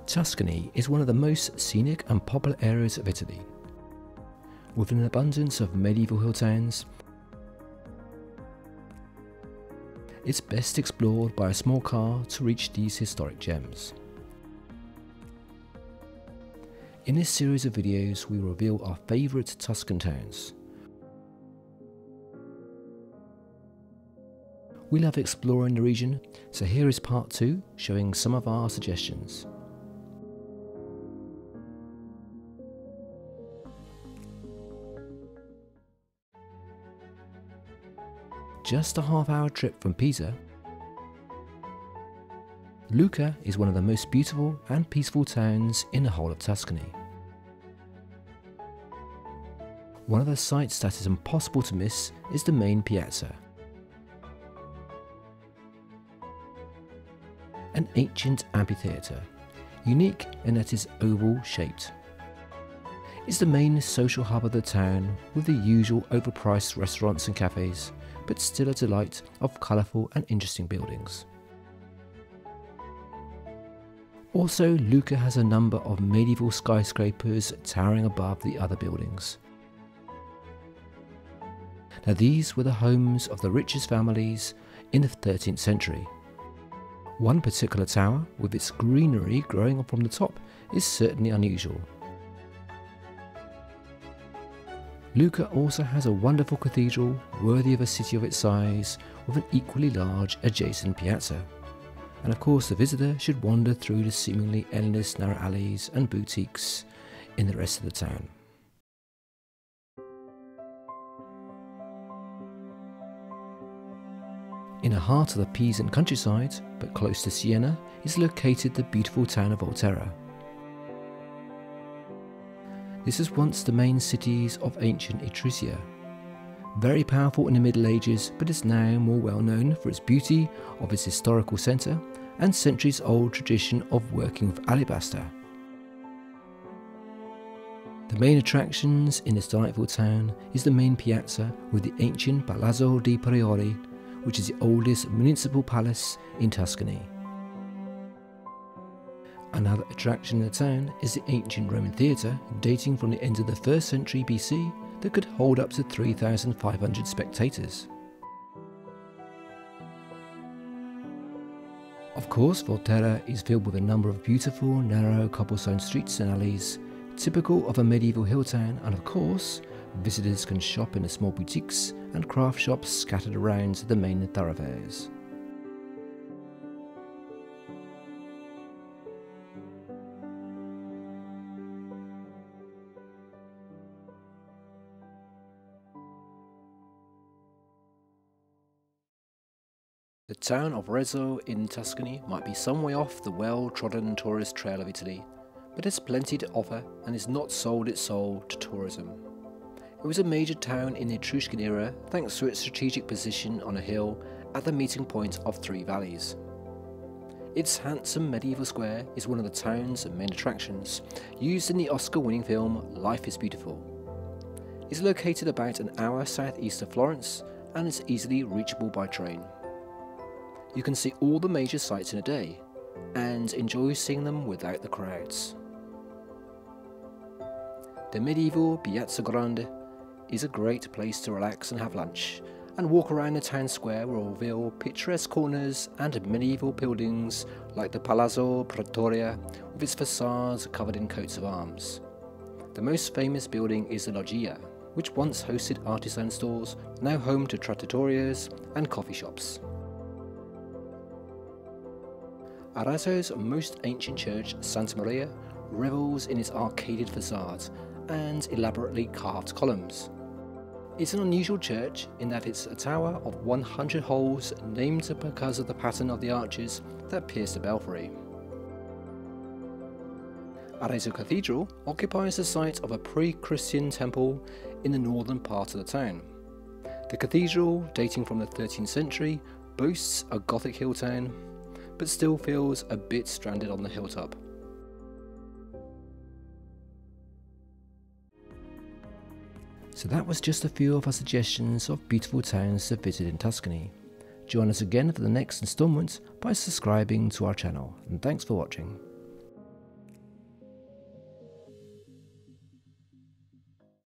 Tuscany is one of the most scenic and popular areas of Italy. With an abundance of medieval hill towns, it's best explored by a small car to reach these historic gems. In this series of videos, we reveal our favourite Tuscan towns. We love exploring the region, so here is part 2 showing some of our suggestions. Just a half-hour trip from Pisa, Lucca is one of the most beautiful and peaceful towns in the whole of Tuscany. One of the sights that is impossible to miss is the main piazza, an ancient amphitheatre, unique in that it is oval-shaped. It's the main social hub of the town, with the usual overpriced restaurants and cafes, but still a delight of colourful and interesting buildings. Also, Lucca has a number of medieval skyscrapers towering above the other buildings. Now, these were the homes of the richest families in the 13th century. One particular tower, with its greenery growing up from the top, is certainly unusual. Lucca also has a wonderful cathedral worthy of a city of its size, with an equally large adjacent piazza. And of course, the visitor should wander through the seemingly endless narrow alleys and boutiques in the rest of the town. In the heart of the Pisan countryside, but close to Siena, is located the beautiful town of Volterra. This was once the main cities of ancient Etruria. Very powerful in the Middle Ages, but is now more well known for its beauty of its historical centre and centuries old tradition of working with alabaster. The main attractions in this delightful town is the main piazza with the ancient Palazzo di Priori, which is the oldest municipal palace in Tuscany. Another attraction in the town is the ancient Roman theatre, dating from the end of the 1st century BC, that could hold up to 3,500 spectators. Of course, Volterra is filled with a number of beautiful, narrow cobblestone streets and alleys, typical of a medieval hill town, and of course, visitors can shop in the small boutiques and craft shops scattered around the main thoroughfares. The town of Arezzo in Tuscany might be some way off the well-trodden tourist trail of Italy, but has plenty to offer and has not sold its soul to tourism. It was a major town in the Etruscan era thanks to its strategic position on a hill at the meeting point of 3 valleys. Its handsome medieval square is one of the town's main attractions, used in the Oscar-winning film Life is Beautiful. It's located about an hour southeast of Florence and is easily reachable by train. You can see all the major sites in a day, and enjoy seeing them without the crowds. The medieval Piazza Grande is a great place to relax and have lunch, and walk around the town square where will reveal picturesque corners and medieval buildings like the Palazzo Pretoria with its facades covered in coats of arms. The most famous building is the Loggia, which once hosted artisan stores, now home to trattorias and coffee shops. Arezzo's most ancient church, Santa Maria, revels in its arcaded facades and elaborately carved columns. It's an unusual church in that it's a tower of 100 holes, named because of the pattern of the arches that pierce the belfry. Arezzo Cathedral occupies the site of a pre-Christian temple in the northern part of the town. The cathedral, dating from the 13th century, boasts a Gothic hill town, but still feels a bit stranded on the hilltop. So that was just a few of our suggestions of beautiful towns to visit in Tuscany. Join us again for the next instalment by subscribing to our channel, and thanks for watching.